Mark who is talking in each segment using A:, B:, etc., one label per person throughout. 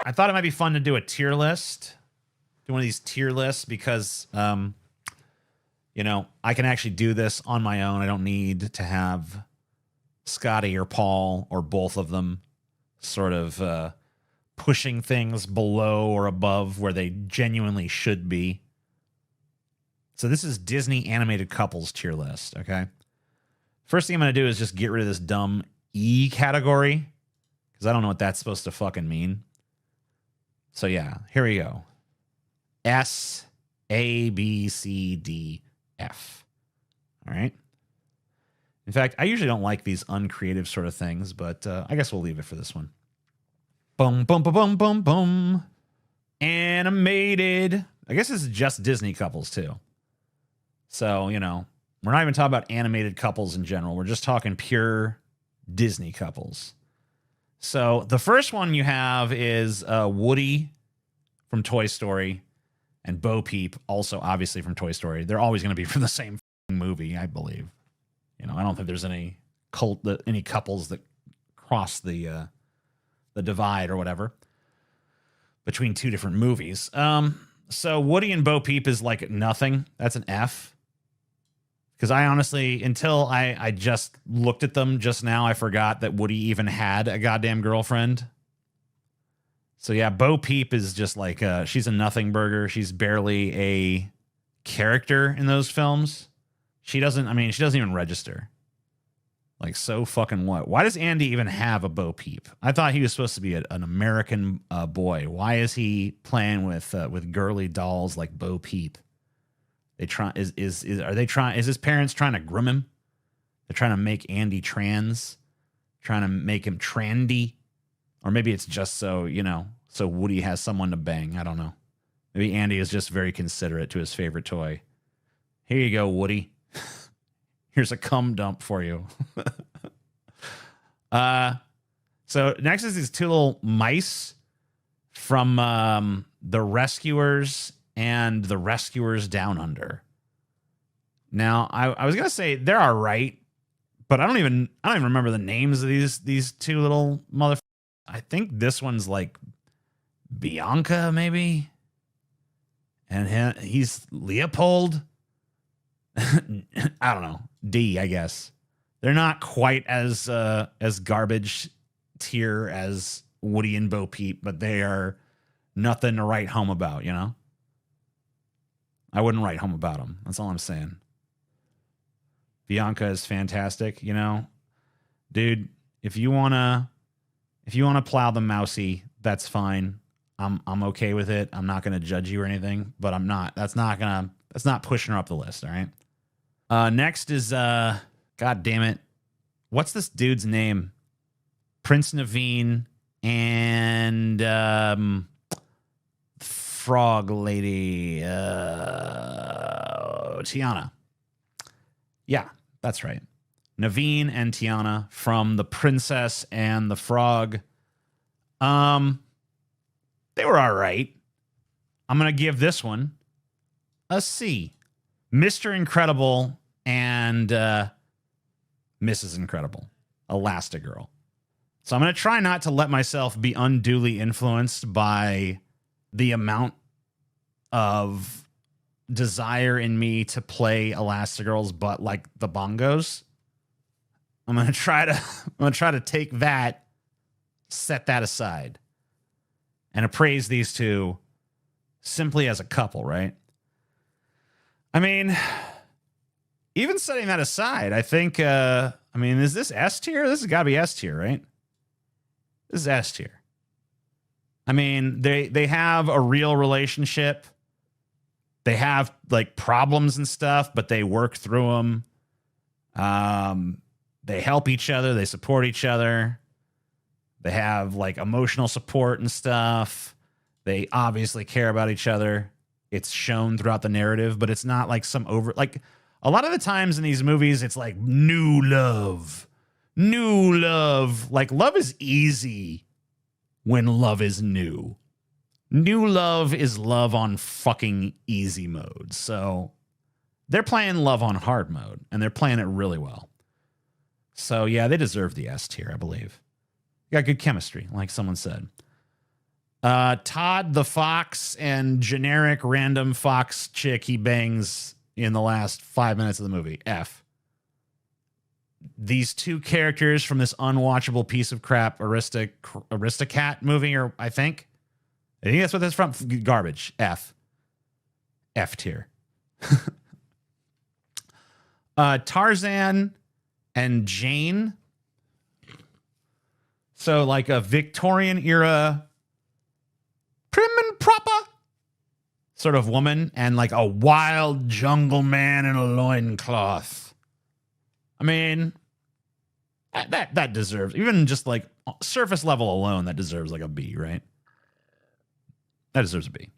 A: I thought it might be fun to do a tier list. Do one of these tier lists because, you know, I can actually do this on my own. I don't need to have Scotty or Paul or both of them sort of pushing things below or above where they genuinely should be. So this is Disney animated couples tier list, okay? First thing I'm going to do is just get rid of this dumb E category because I don't know what that's supposed to fucking mean. So yeah, here we go. S, A, B, C, D, F. All right. In fact, I usually don't like these uncreative sort of things, but I guess we'll leave it for this one. Boom, boom, boom, boom, boom, boom. Animated. I guess this is just Disney couples too. So, you know, we're not even talking about animated couples in general. We're just talking pure Disney couples. So the first one you have is Woody from Toy Story and Bo Peep, also obviously from Toy Story. They're always going to be from the same movie, I believe. You know, I don't think there's any couples that cross the divide or whatever between two different movies. So Woody and Bo Peep is like nothing. That's an F. Because I honestly, until I just looked at them just now, I forgot that Woody even had a goddamn girlfriend. So yeah, Bo Peep is just like, she's a nothing burger. She's barely a character in those films. She doesn't even register. Like, so fucking what? Why does Andy even have a Bo Peep? I thought he was supposed to be an American boy. Why is he playing with girly dolls like Bo Peep? Is his parents trying to groom him? They're trying to make Andy trans, trying to make him trandy, or maybe it's just so, you know, so Woody has someone to bang. I don't know. Maybe Andy is just very considerate to his favorite toy. Here you go, Woody. Here's a cum dump for you. So next is these two little mice from The Rescuers and The Rescuers Down Under. Now, I was gonna say they're all right, but I don't even remember the names of these two little motherfuckers. I think this one's like Bianca, maybe, and he's Leopold. I don't know. D, I guess. They're not quite as garbage tier as Woody and Bo Peep, but they are nothing to write home about, you know? I wouldn't write home about them. That's all I'm saying. Bianca is fantastic, you know? Dude, if you wanna plow the mousy, that's fine. I'm okay with it. I'm not gonna judge you or anything, but I'm not. That's not pushing her up the list, all right? Next is God damn it. What's this dude's name? Prince Naveen and frog lady Tiana. Yeah, that's right. Naveen and Tiana from The Princess and the Frog. They were all right. I'm going to give this one a C. Mr. Incredible and Mrs. Incredible. Elastigirl. So I'm going to try not to let myself be unduly influenced by the amount of desire in me to play Elastigirl's butt like the bongos. I'm going to try to take that, set that aside, and appraise these two simply as a couple, right? I mean, even setting that aside, I think, is this S tier? This has got to be S tier, right? This is S tier. I mean, they have a real relationship. They have like problems and stuff, but they work through them. They help each other. They support each other. They have like emotional support and stuff. They obviously care about each other. It's shown throughout the narrative, but it's not like some like a lot of the times in these movies, it's like new love. Like love is easy when love is new. New love is love on fucking easy mode. So they're playing love on hard mode, and they're playing it really well. So yeah, they deserve the S tier, I believe. Got good chemistry, like someone said. Todd the fox and generic random fox chick he bangs in the last 5 minutes of the movie. F. These two characters from this unwatchable piece of crap Aristocat movie, or I think that's what that's from. Garbage. F. F tier. Tarzan and Jane. So like a Victorian era prim and proper sort of woman, and like a wild jungle man in a loincloth. I mean, that deserves, even just like surface level alone, that deserves like a B, right? That deserves a B.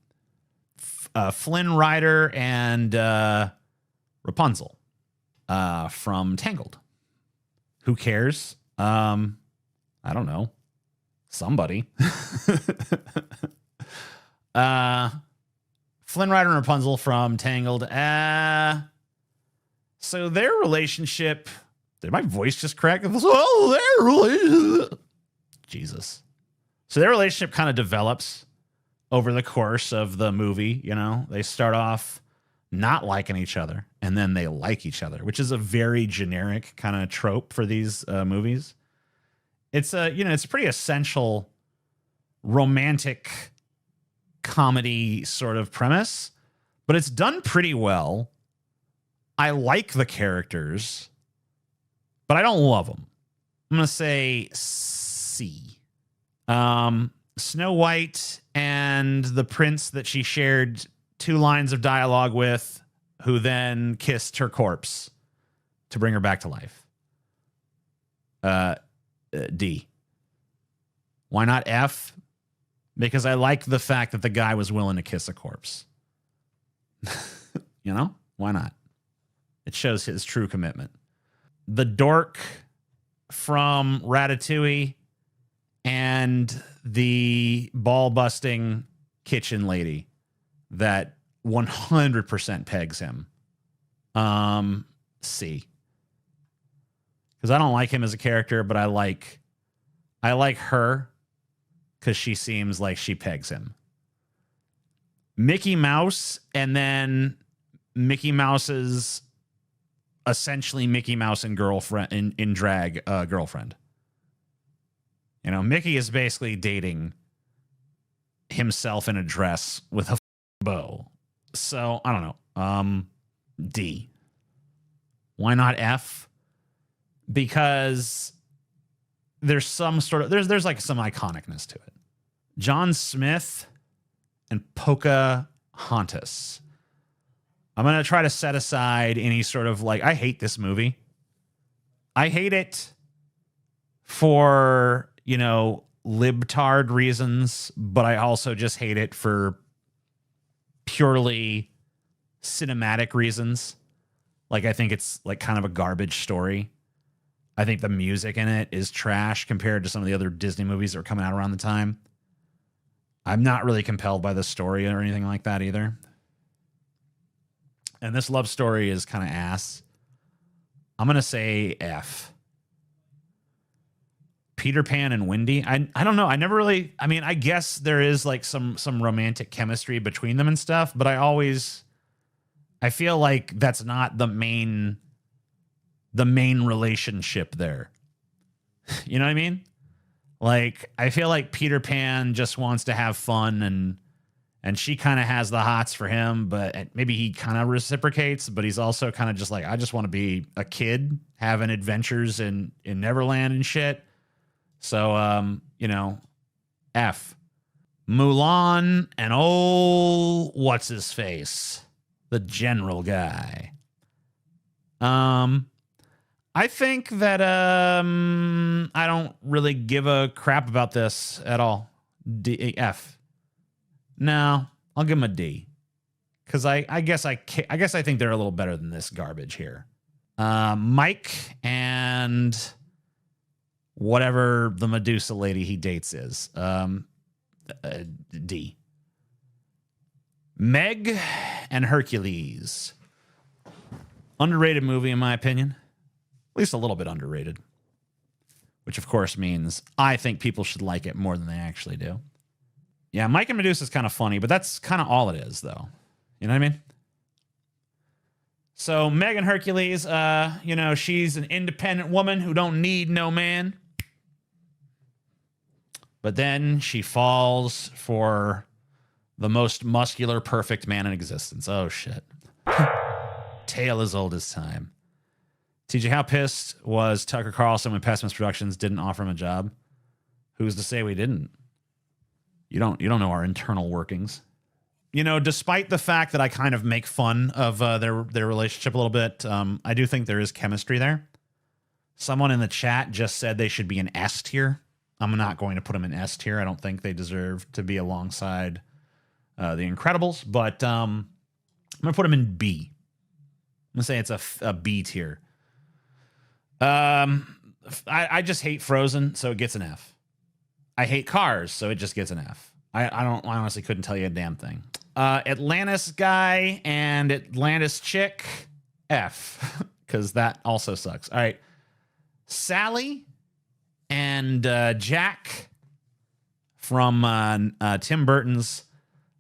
A: Flynn Rider and Rapunzel from Tangled. Who cares? I don't know. Somebody. Flynn Rider and Rapunzel from Tangled. So their relationship, did my voice just crack? Oh, their relationship. Jesus. So their relationship kind of develops over the course of the movie. You know, they start off not liking each other, and then they like each other, which is a very generic kind of trope for these movies. It's it's a pretty essential romantic comedy sort of premise, but it's done pretty well. I like the characters, but I don't love them. I'm going to say C. Snow White and the prince that she shared 2 lines of dialogue with, who then kissed her corpse to bring her back to life. D. Why not F? Because I like the fact that the guy was willing to kiss a corpse. You know? Why not? It shows his true commitment. The dork from Ratatouille and the ball-busting kitchen lady that 100% pegs him. C. Because I don't like him as a character, but I like her because she seems like she pegs him. Mickey Mouse, and then Mickey Mouse's essentially Mickey Mouse and girlfriend in drag girlfriend. You know, Mickey is basically dating himself in a dress with a bow. So I don't know. D. Why not F? Because there's some sort of there's like some iconicness to it. John Smith and Pocahontas. I'm going to try to set aside any sort of like, I hate this movie. I hate it for, libtard reasons, but I also just hate it for purely cinematic reasons. Like, I think it's like kind of a garbage story. I think the music in it is trash compared to some of the other Disney movies that were coming out around the time. I'm not really compelled by the story or anything like that either. And this love story is kind of ass. I'm going to say F. Peter Pan and Wendy. I don't know. I never really, I guess there is like some romantic chemistry between them and stuff, but I feel like that's not the main relationship there. You know what I mean? Like, I feel like Peter Pan just wants to have fun, and she kind of has the hots for him, but maybe he kind of reciprocates, but he's also kind of just like, I just want to be a kid having adventures in Neverland and shit. So, F. Mulan and what's his face? The general guy. I think that I don't really give a crap about this at all. F. No, I'll give him a D. Because I guess I think they're a little better than this garbage here. Mike and whatever the Medusa lady he dates is. D. Meg and Hercules. Underrated movie, in my opinion. At least a little bit underrated. Which, of course, means I think people should like it more than they actually do. Yeah, Mike and Medusa is kind of funny, but that's kind of all it is, though. You know what I mean? So Megan Hercules, you know, she's an independent woman who don't need no man. But then she falls for the most muscular, perfect man in existence. Oh, shit. Tale as old as time. TJ, how pissed was Tucker Carlson when Pessimist Productions didn't offer him a job? Who's to say we didn't? You don't know our internal workings. You know, despite the fact that I kind of make fun of their relationship a little bit, I do think there is chemistry there. Someone in the chat just said they should be an S tier. I'm not going to put them in S tier. I don't think they deserve to be alongside The Incredibles, but I'm going to put them in B. I'm going to say it's a B tier. I just hate Frozen, so it gets an F. I hate Cars, so it just gets an F. I honestly couldn't tell you a damn thing. Atlantis guy and Atlantis chick, F, because that also sucks. All right. Sally and Jack from Tim Burton's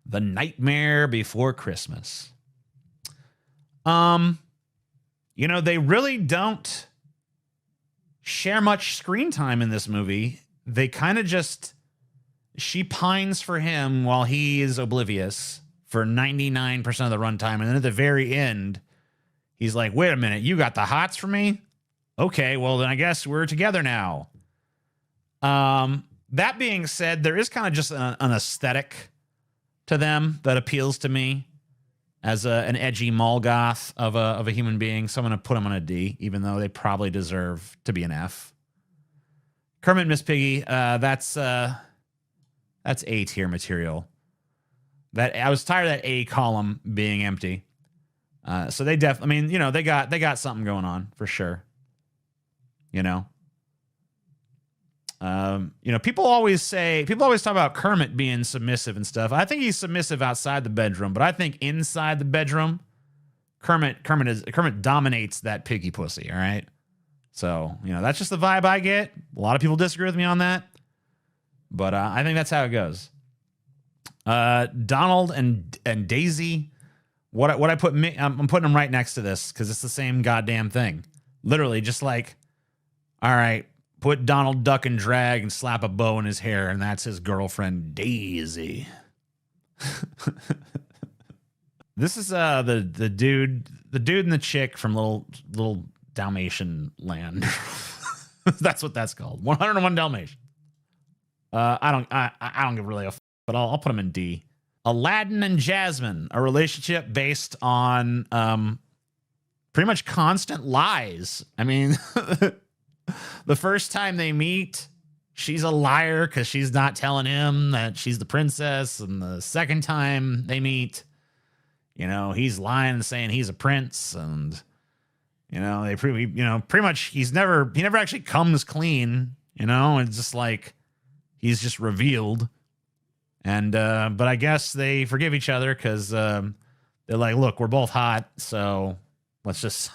A: The Nightmare Before Christmas. You know, they really don't share much screen time in this movie. They kind of just, she pines for him while he is oblivious for 99% of the runtime. And then at the very end, he's like, wait a minute, you got the hots for me? Okay, well, then I guess we're together now. That being said, there is kind of just an aesthetic to them that appeals to me as an edgy mall goth of a human being. So I'm going to put them on a D, even though they probably deserve to be an F. Kermit Miss Piggy, that's A tier material. That I was tired of that A column being empty. So they I mean, you know, they got something going on for sure. You know, people always talk about Kermit being submissive and stuff. I think he's submissive outside the bedroom, but I think inside the bedroom, Kermit dominates that piggy pussy. All right. So, you know, that's just the vibe I get. A lot of people disagree with me on that, but I think that's how it goes. Donald and Daisy, what I put, I'm putting them right next to this because it's the same goddamn thing. Literally, just like, all right, put Donald Duck and Drag and slap a bow in his hair, and that's his girlfriend Daisy. This is the dude and the chick from little Dalmatian land. That's what that's called. 101 Dalmatian. I don't give really a f, but I'll put them in D. Aladdin and Jasmine, a relationship based on pretty much constant lies. I mean, the first time they meet, she's a liar because she's not telling him that she's the princess, and the second time they meet, you know, he's lying and saying he's a prince, and you know, pretty much he never actually comes clean, you know, it's just like he's just revealed. And but I guess they forgive each other because they're like, look, we're both hot, so let's just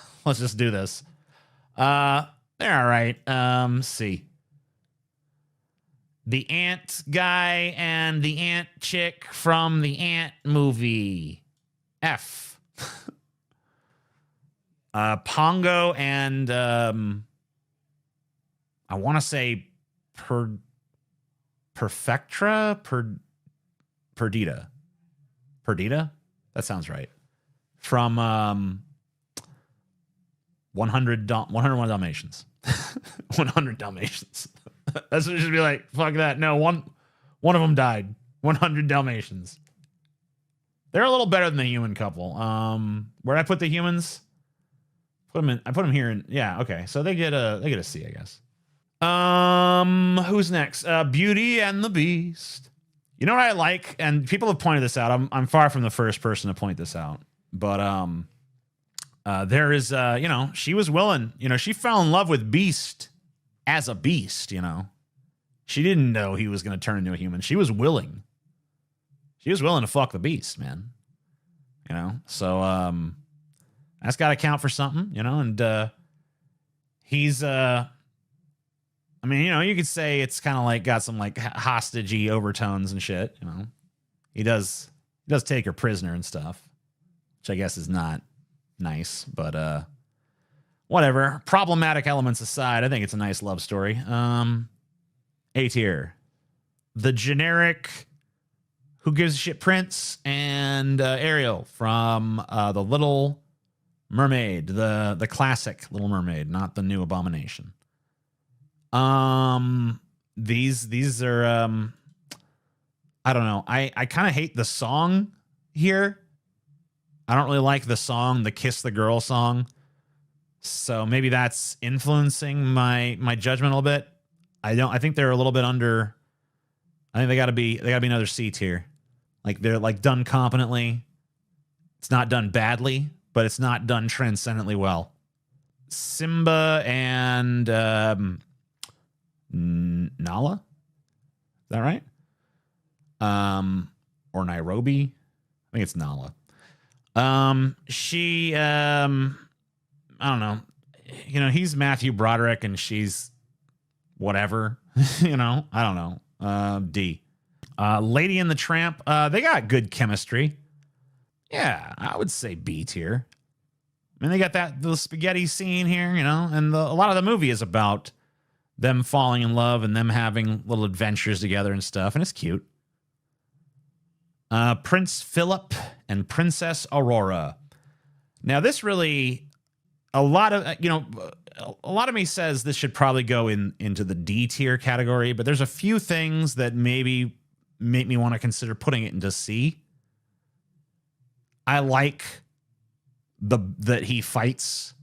A: do this. They're all right. C. The ant guy and the ant chick from the Ant movie, F. Pongo and I want to say Perfectra, Perdita. That sounds right. From 101 Dalmatians. 100 Dalmatians. That's what it should be like. Fuck that. No, one of them died. 100 Dalmatians. They're a little better than the human couple. Where'd I put the humans? I put them here in, yeah, okay. So they get a C, I guess. Who's next? Beauty and the Beast. You know what I like? And people have pointed this out. I'm far from the first person to point this out. But there is you know, she was willing, you know, she fell in love with Beast as a beast, you know. She didn't know he was going to turn into a human. She was willing. She was willing to fuck the Beast, man. You know, so that's got to count for something, you know, and he's I mean, you could say it's kind of like got some like hostagey overtones and shit. He does take her prisoner and stuff, which I guess is not nice, but whatever. Problematic elements aside, I think it's a nice love story. A tier. The generic Who Gives a Shit Prince and Ariel from The Little Mermaid, the classic Little Mermaid, not the new abomination. These are I don't know. I kind of hate the song here. I don't really like the song, the Kiss the Girl song. So maybe that's influencing my judgment a little bit. I think they're a little bit under. I think they gotta be another C tier. Like they're like done competently. It's not done badly, but it's not done transcendently well. Simba and Nala? Is that right? Or Nairobi? I think it's Nala. She I don't know. He's Matthew Broderick and she's whatever. I don't know. D. Lady and the Tramp, they got good chemistry. Yeah, I would say B tier. I mean, they got the spaghetti scene here, and a lot of the movie is about them falling in love and them having little adventures together and stuff, and it's cute. Prince Philip and Princess Aurora. Now, this really, a lot of me says this should probably go into the D tier category, but there's a few things that maybe make me want to consider putting it into C. I like that he fights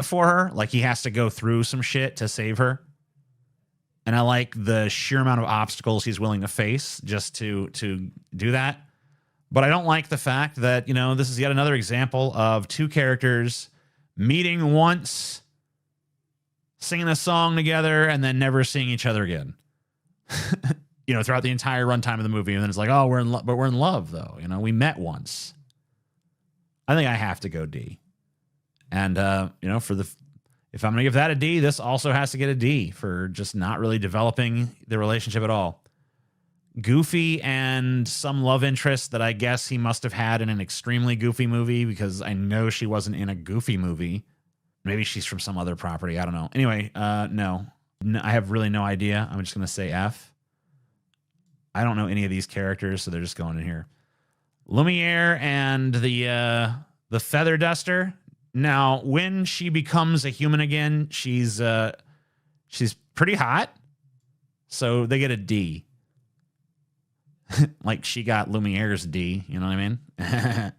A: for her, like he has to go through some shit to save her. And I like the sheer amount of obstacles he's willing to face just to do that. But I don't like the fact that, this is yet another example of two characters meeting once, singing a song together, and then never seeing each other again. Throughout the entire runtime of the movie. And then it's like, oh, we're in love, but we're in love though. We met once. I think I have to go D. And, if I'm going to give that a D, this also has to get a D for just not really developing the relationship at all. Goofy and some love interest that I guess he must have had in an extremely goofy movie, because I know she wasn't in a Goofy movie. Maybe she's from some other property. I don't know. Anyway, no, I have really no idea. I'm just going to say F. I don't know any of these characters, so they're just going in here. Lumiere and the Feather Duster. Now, when she becomes a human again, she's pretty hot, so they get a D. Like she got Lumiere's D, you know what I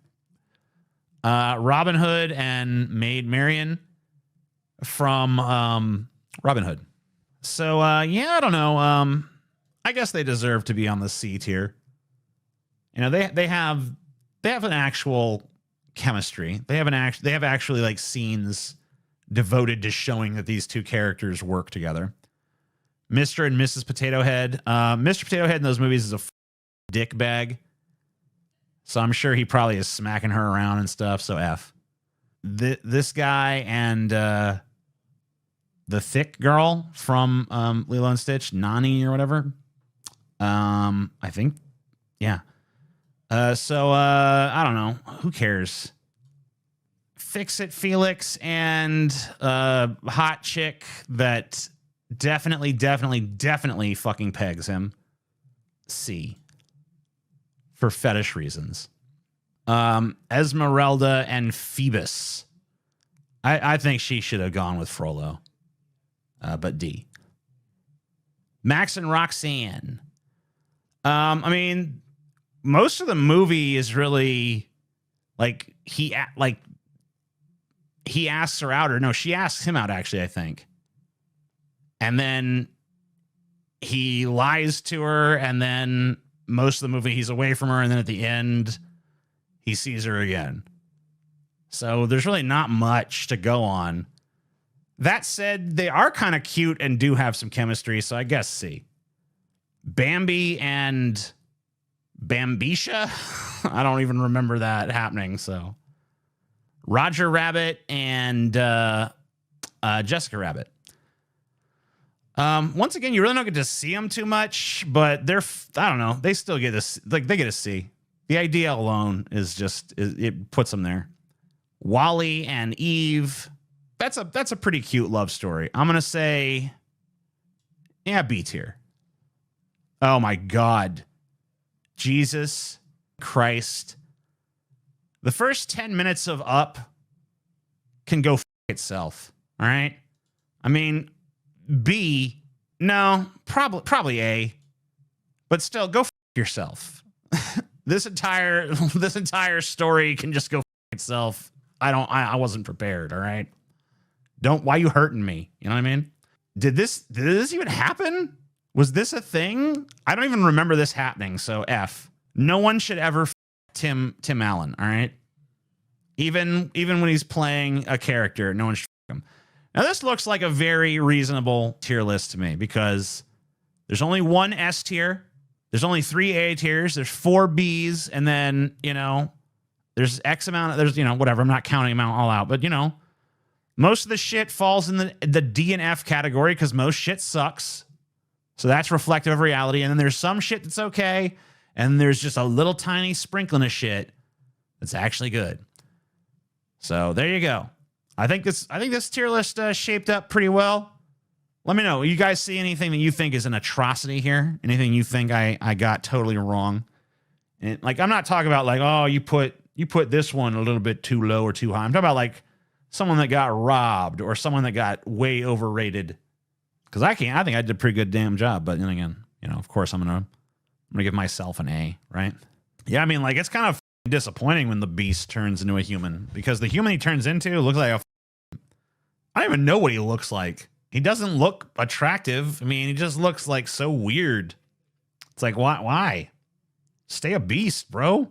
A: mean? Robin Hood and Maid Marian from Robin Hood. So yeah, I don't know. I guess they deserve to be on the C tier. They have an actual chemistry. They have actually like scenes devoted to showing that these two characters work together. Mr. and Mrs. Potato Head. Mr. Potato Head in those movies is a dick bag. So I'm sure he probably is smacking her around and stuff. So F. This guy and the thick girl from Lilo and Stitch, Nani or whatever. I think, yeah. So I don't know. Who cares? Fix It Felix and hot chick that definitely fucking pegs him. C. For fetish reasons. Esmeralda and Phoebus. I think she should have gone with Frollo. But D. Max and Roxanne. I mean, most of the movie is really like he asks her out, or no, she asks him out actually, I think. And then he lies to her, and then most of the movie he's away from her, and then at the end he sees her again. So there's really not much to go on. That said, they are kind of cute and do have some chemistry, so I guess C. Bambi and Bambisha? I don't even remember that happening, so. Roger Rabbit and Jessica Rabbit. Once again, you really don't get to see them too much, but I don't know. They still get this, like they get to see. The idea alone is just, it puts them there. Wally and Eve. That's a pretty cute love story. I'm going to say, yeah, B tier. Oh my God. Jesus Christ. The first 10 minutes of Up can go f itself. All right. I mean, B, no, probably A, but still go f yourself. This entire story can just go f itself. I wasn't prepared. All right. Why you hurting me? You know what I mean? Did this even happen? Was this a thing? I don't even remember this happening. So F. No one should ever f Tim Allen. All right. Even when he's playing a character, no one should f him. Now this looks like a very reasonable tier list to me because there's only one S tier. There's only 3 A tiers. There's 4 Bs. And then, there's X amount. There's, whatever. I'm not counting them all out, but most of the shit falls in the D and F category because most shit sucks. So that's reflective of reality. And then there's some shit that's okay. And there's just a little tiny sprinkling of shit that's actually good. So there you go. I think this tier list shaped up pretty well. Let me know. You guys see anything that you think is an atrocity here? Anything you think I got totally wrong? And like, I'm not talking about like, oh, you put this one a little bit too low or too high. I'm talking about like someone that got robbed or someone that got way overrated. Because I think I did a pretty good damn job. But then again, of course I'm gonna give myself an A, right? Yeah, I mean, like it's kind of disappointing when the beast turns into a human because the human he turns into looks like I don't even know what he looks like. He doesn't look attractive. I mean, he just looks like so weird. It's like, why? Stay a beast, bro.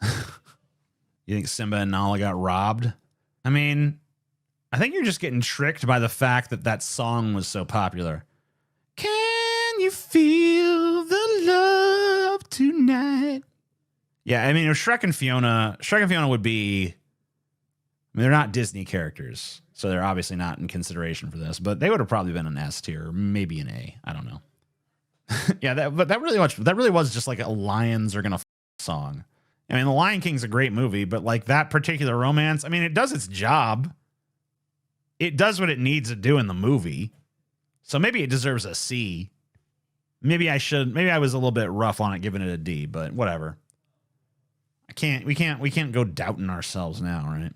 A: You think Simba and Nala got robbed? I mean, I think you're just getting tricked by the fact that song was so popular. Can you feel the love tonight? Yeah, I mean, if Shrek and Fiona would be, I mean, they're not Disney characters, so they're obviously not in consideration for this, but they would have probably been an S tier, or maybe an A. I don't know. Yeah, that really was just like a lions are gonna song. I mean, The Lion King's a great movie, but like that particular romance, I mean, it does its job. It does what it needs to do in the movie. So maybe it deserves a C. Maybe I was a little bit rough on it, giving it a D, but whatever. We can't go doubting ourselves now, right?